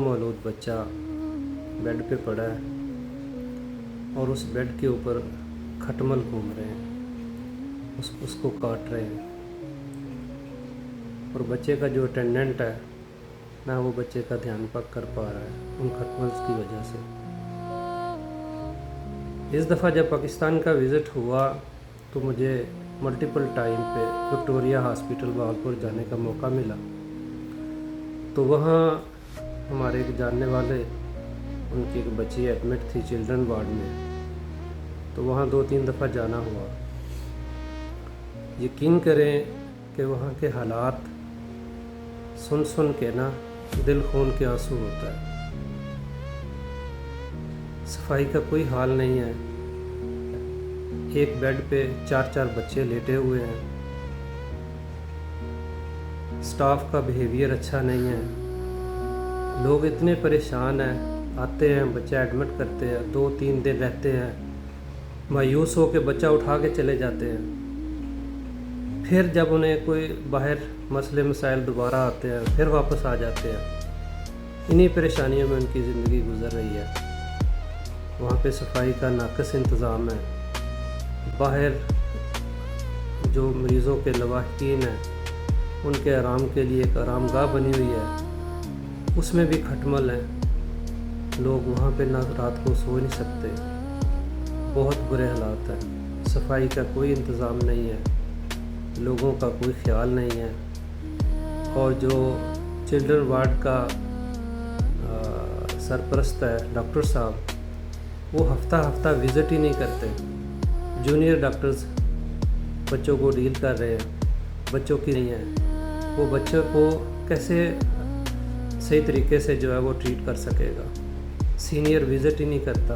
मौलूद बच्चा बेड पे पड़ा है और उस बेड के ऊपर खटमल घूम रहे हैं, उसको काट रहे हैं। और बच्चे का जो अटेंडेंट है ना, वो बच्चे का ध्यान कर पा रहा है उन खटमल्स की वजह से। इस दफ़ा जब पाकिस्तान का विज़िट हुआ तो मुझे मल्टीपल टाइम पे विक्टोरिया हॉस्पिटल भागलपुर जाने का मौका मिला। तो वहाँ हमारे एक जानने वाले, उनकी एक बच्ची एडमिट थी चिल्ड्रन वार्ड में, तो वहाँ 2-3 दफ़ा जाना हुआ। यकीन करें कि वहाँ के हालात सुन के ना दिल खून के आंसू होता है। सफाई का कोई हाल नहीं है। एक बेड पे 4-4 बच्चे लेटे हुए हैं। स्टाफ का बिहेवियर अच्छा नहीं है। लोग इतने परेशान हैं, आते हैं बच्चा एडमिट करते हैं, 2-3 दिन रहते हैं, मायूस हो के बच्चा उठा के चले जाते हैं। फिर जब उन्हें कोई बाहर मसले मसाइल दोबारा आते हैं फिर वापस आ जाते हैं। इन्हीं परेशानियों में उनकी ज़िंदगी गुजर रही है। वहाँ पे सफाई का नाक़िस इंतज़ाम है। बाहर जो मरीज़ों के लवाहिकीन हैं उनके आराम के लिए एक आरामगाह बनी हुई है, उसमें भी खटमल हैं। लोग वहाँ पे ना रात को सो नहीं सकते। बहुत बुरे हालात हैं। सफाई का कोई इंतज़ाम नहीं है, लोगों का कोई ख्याल नहीं है। और जो चिल्ड्रन वार्ड का सरपरस्त है डॉक्टर साहब, वो हफ्ता विज़िट ही नहीं करते। जूनियर डॉक्टर्स बच्चों को डील कर रहे हैं, बच्चों की नहीं है। वो बच्चों को कैसे सही तरीके से जो है वो ट्रीट कर सकेगा। सीनियर विज़िट ही नहीं करता,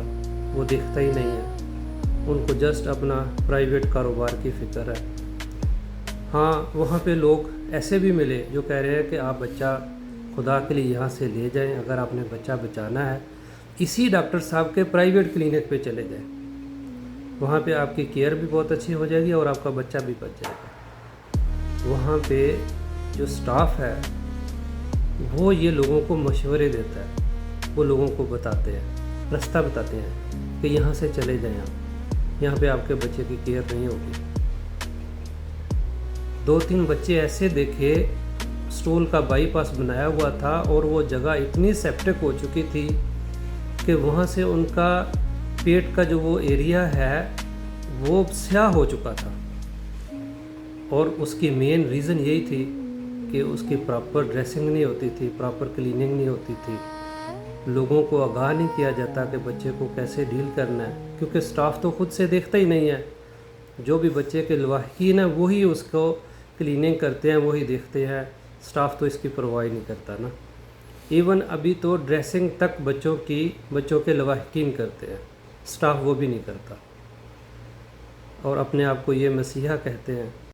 वो दिखता ही नहीं है। उनको जस्ट अपना प्राइवेट कारोबार की फ़िक्र है। हाँ, वहाँ पे लोग ऐसे भी मिले जो कह रहे हैं कि आप बच्चा खुदा के लिए यहाँ से ले जाएं। अगर आपने बच्चा बचाना है इसी डॉक्टर साहब के प्राइवेट क्लिनिक पे चले जाएं। वहाँ पे आपकी केयर भी बहुत अच्छी हो जाएगी और आपका बच्चा भी बच जाएगा। वहाँ पे जो स्टाफ है वो ये लोगों को मशवरे देता है, वो लोगों को बताते हैं, रास्ता बताते हैं कि यहाँ से चले जाएं आप, यहाँ पे आपके बच्चे की केयर नहीं होगी। 2-3 बच्चे ऐसे देखे, स्टूल का बाईपास बनाया हुआ था और वो जगह इतनी सेप्टिक हो चुकी थी कि वहाँ से उनका पेट का जो वो एरिया है वो स्याह हो चुका था। और उसकी मेन रीज़न यही थी कि उसकी प्रॉपर ड्रेसिंग नहीं होती थी, प्रॉपर क्लीनिंग नहीं होती थी। लोगों को आगाह नहीं किया जाता कि बच्चे को कैसे डील करना है, क्योंकि स्टाफ तो खुद से देखता ही नहीं है। जो भी बच्चे के लवाहिकीन है वही उसको क्लीनिंग करते हैं, वही देखते हैं। स्टाफ तो इसकी परवाह नहीं करता ना। इवन अभी तो ड्रेसिंग तक बच्चों के लवाहिकीन करते हैं, स्टाफ वो भी नहीं करता। और अपने आप को ये मसीहा कहते हैं।